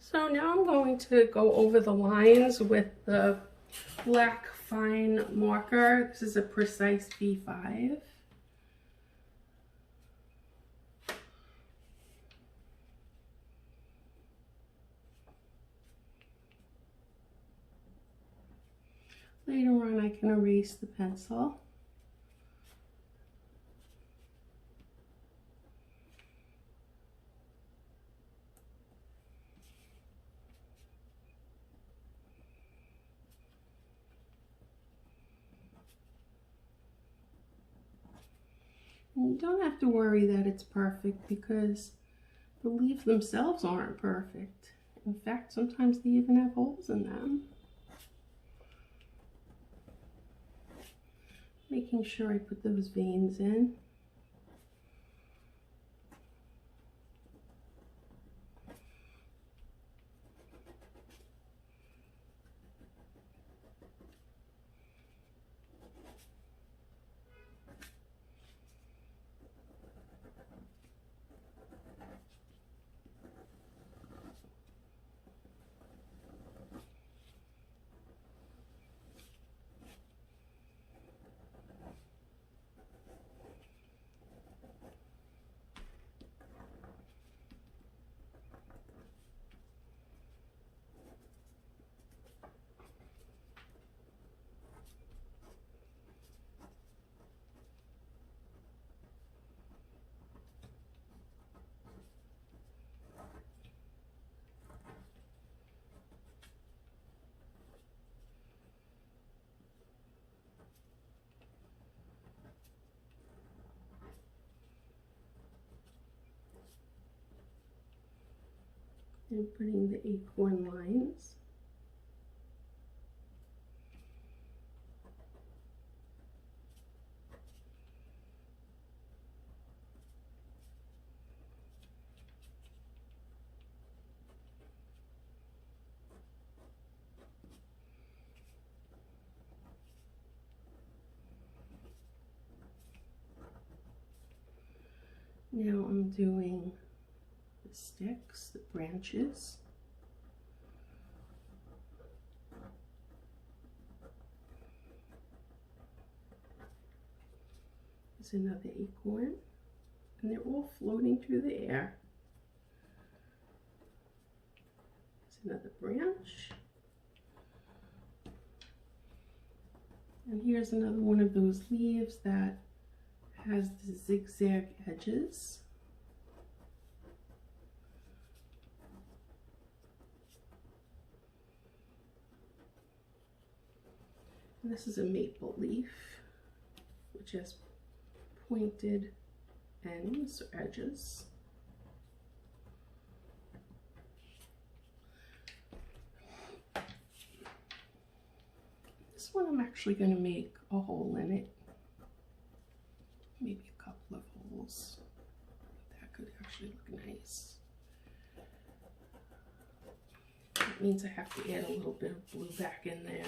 So now I'm going to go over the lines with the black fine marker. This is a Precise B5. Later on I can erase the pencil. And you don't have to worry that it's perfect because the leaves themselves aren't perfect. In fact, sometimes they even have holes in them. Making sure I put those veins in. And putting the acorn lines. Now I'm doing the sticks, the branches. There's another acorn, and they're all floating through the air. There's another branch. And here's another one of those leaves that has the zigzag edges. And this is a maple leaf, which has pointed ends or edges. This one I'm actually going to make a hole in it. Maybe a couple of holes. That could actually look nice. That means I have to add a little bit of blue back in there.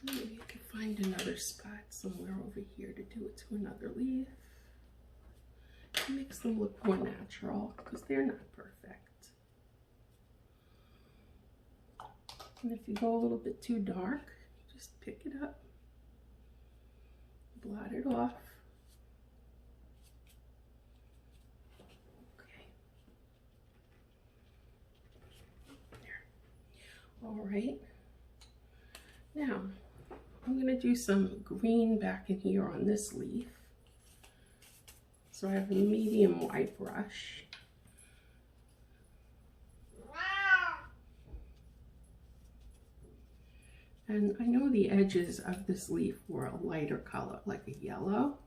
Maybe I can find another spot somewhere over here to do it to another leaf. It makes them look more natural because they're not perfect. And if you go a little bit too dark, just pick it up, blot it off. Okay. There. All right. Now, I'm going to do some green back in here on this leaf. So I have a medium wide brush. And I know the edges of this leaf were a lighter color, like a yellow.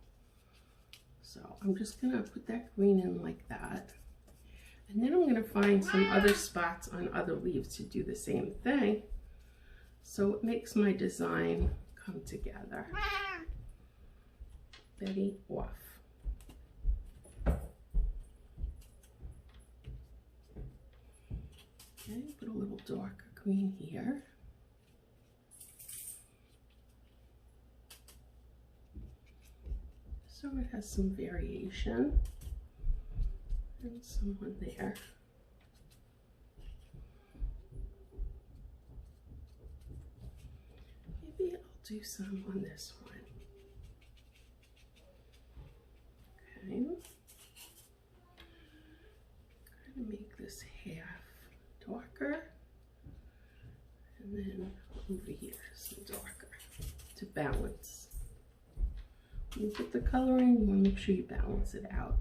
So I'm just going to put that green in like that. And then I'm going to find some other spots on other leaves to do the same thing. So it makes my design come together. Betty, off. Okay, put a little darker green here. So it has some variation. And some on there. Maybe I'll do some on this one. Okay. Kind of make this half darker. And then over here, some darker to balance. When you put the color in, you want to make sure you balance it out.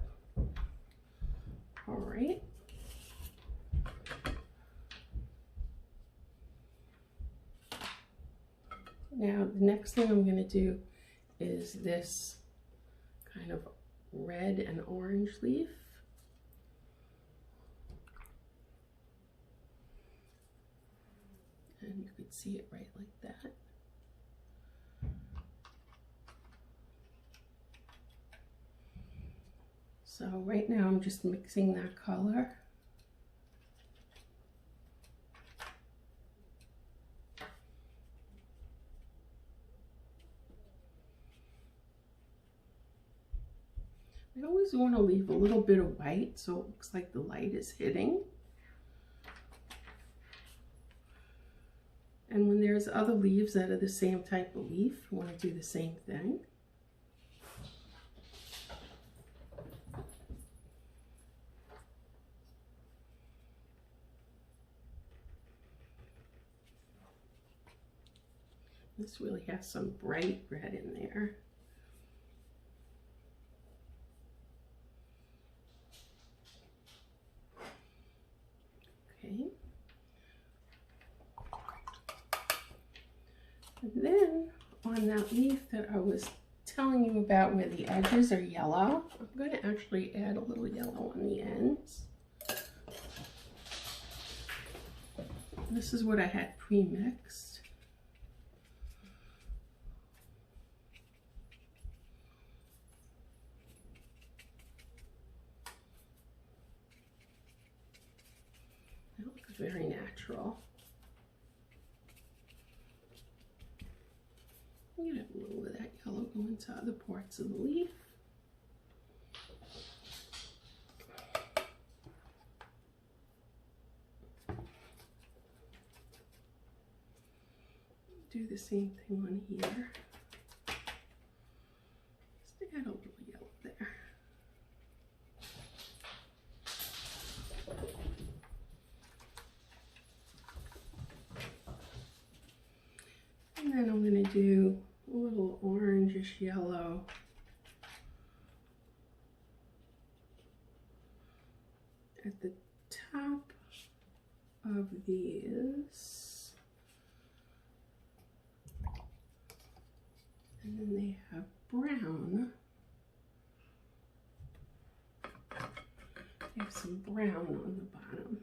All right. Now, the next thing I'm going to do is this kind of red and orange leaf. And you could see it right like that. So right now I'm just mixing that color. I always want to leave a little bit of white so it looks like the light is hitting. And when there's other leaves that are the same type of leaf, you want to do the same thing. This really has some bright red in there. Okay. And then on that leaf that I was telling you about where the edges are yellow, I'm going to actually add a little yellow on the ends. This is what I had pre-mixed. It looks very natural. I'm going to have a little of that yellow go into other parts of the leaf. Do the same thing on here. Just add a little yellow there. And then I'm going to do a little orangish yellow at the top of these. And then they have brown. They have some brown on the bottom.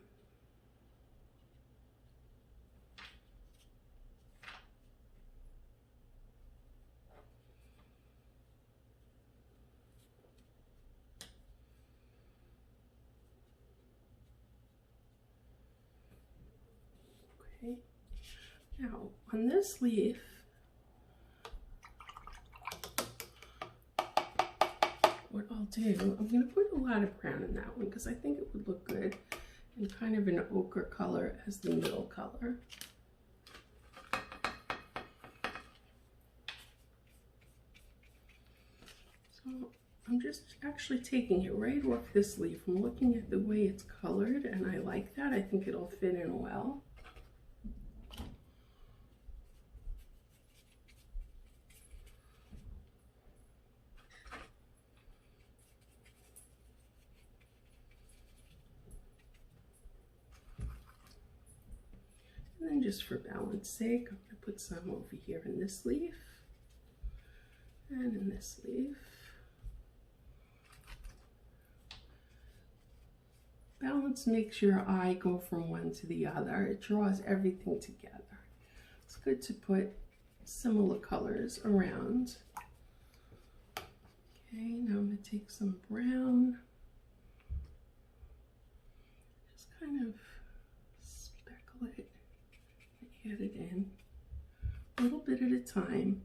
Okay. Now on this leaf, what I'll do, I'm going to put a lot of brown in that one because I think it would look good in kind of an ochre color as the middle color. So I'm just actually taking it right off this leaf. I'm looking at the way it's colored and I like that. I think it'll fit in well. And then just for balance sake, I'm going to put some over here in this leaf and in this leaf. Balance makes your eye go from one to the other. It draws everything together. It's good to put similar colors around. Okay, now I'm going to take some brown. Just kind of Get it in a little bit at a time.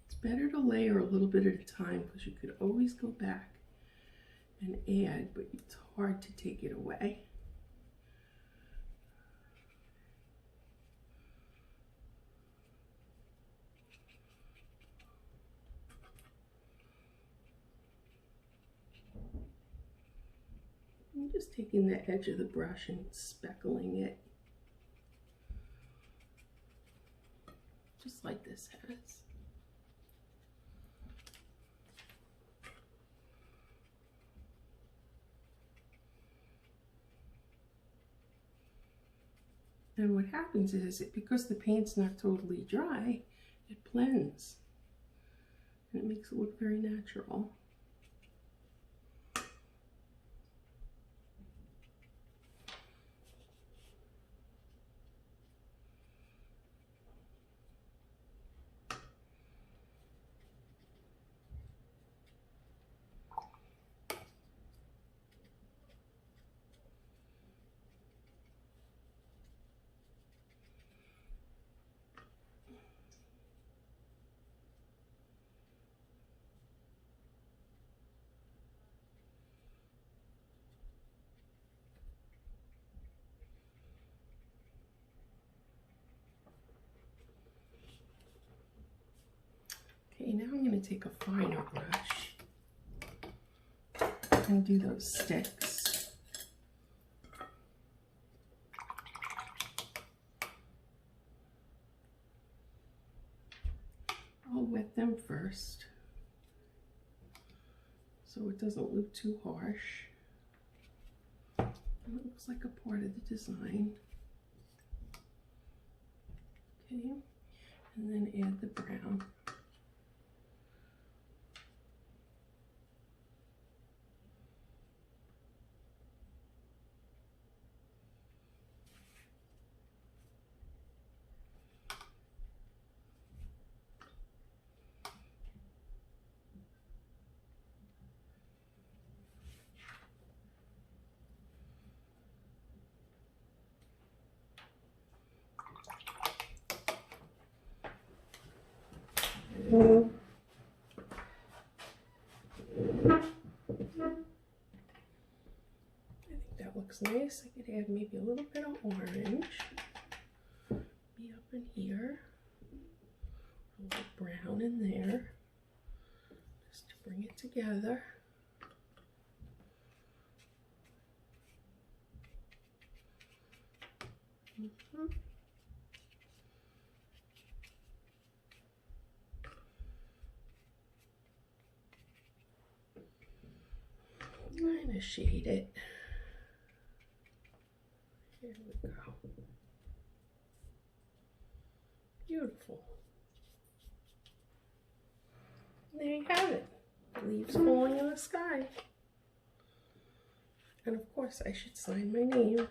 It's better to layer a little bit at a time because you could always go back and add, but it's hard to take it away. I'm just taking the edge of the brush and speckling it, just like this has. And what happens is, because the paint's not totally dry, it blends. And it makes it look very natural. Okay, now I'm going to take a finer brush and do those sticks. I'll wet them first so it doesn't look too harsh. And it looks like a part of the design. Okay, and then add the brown. I think that looks nice. I could add maybe a little bit of orange. Be up in here. A little brown in there. Just to bring it together. Kind of shade it. Here we go. Beautiful. There you have it. Leaves falling in the sky. And of course I should sign my name.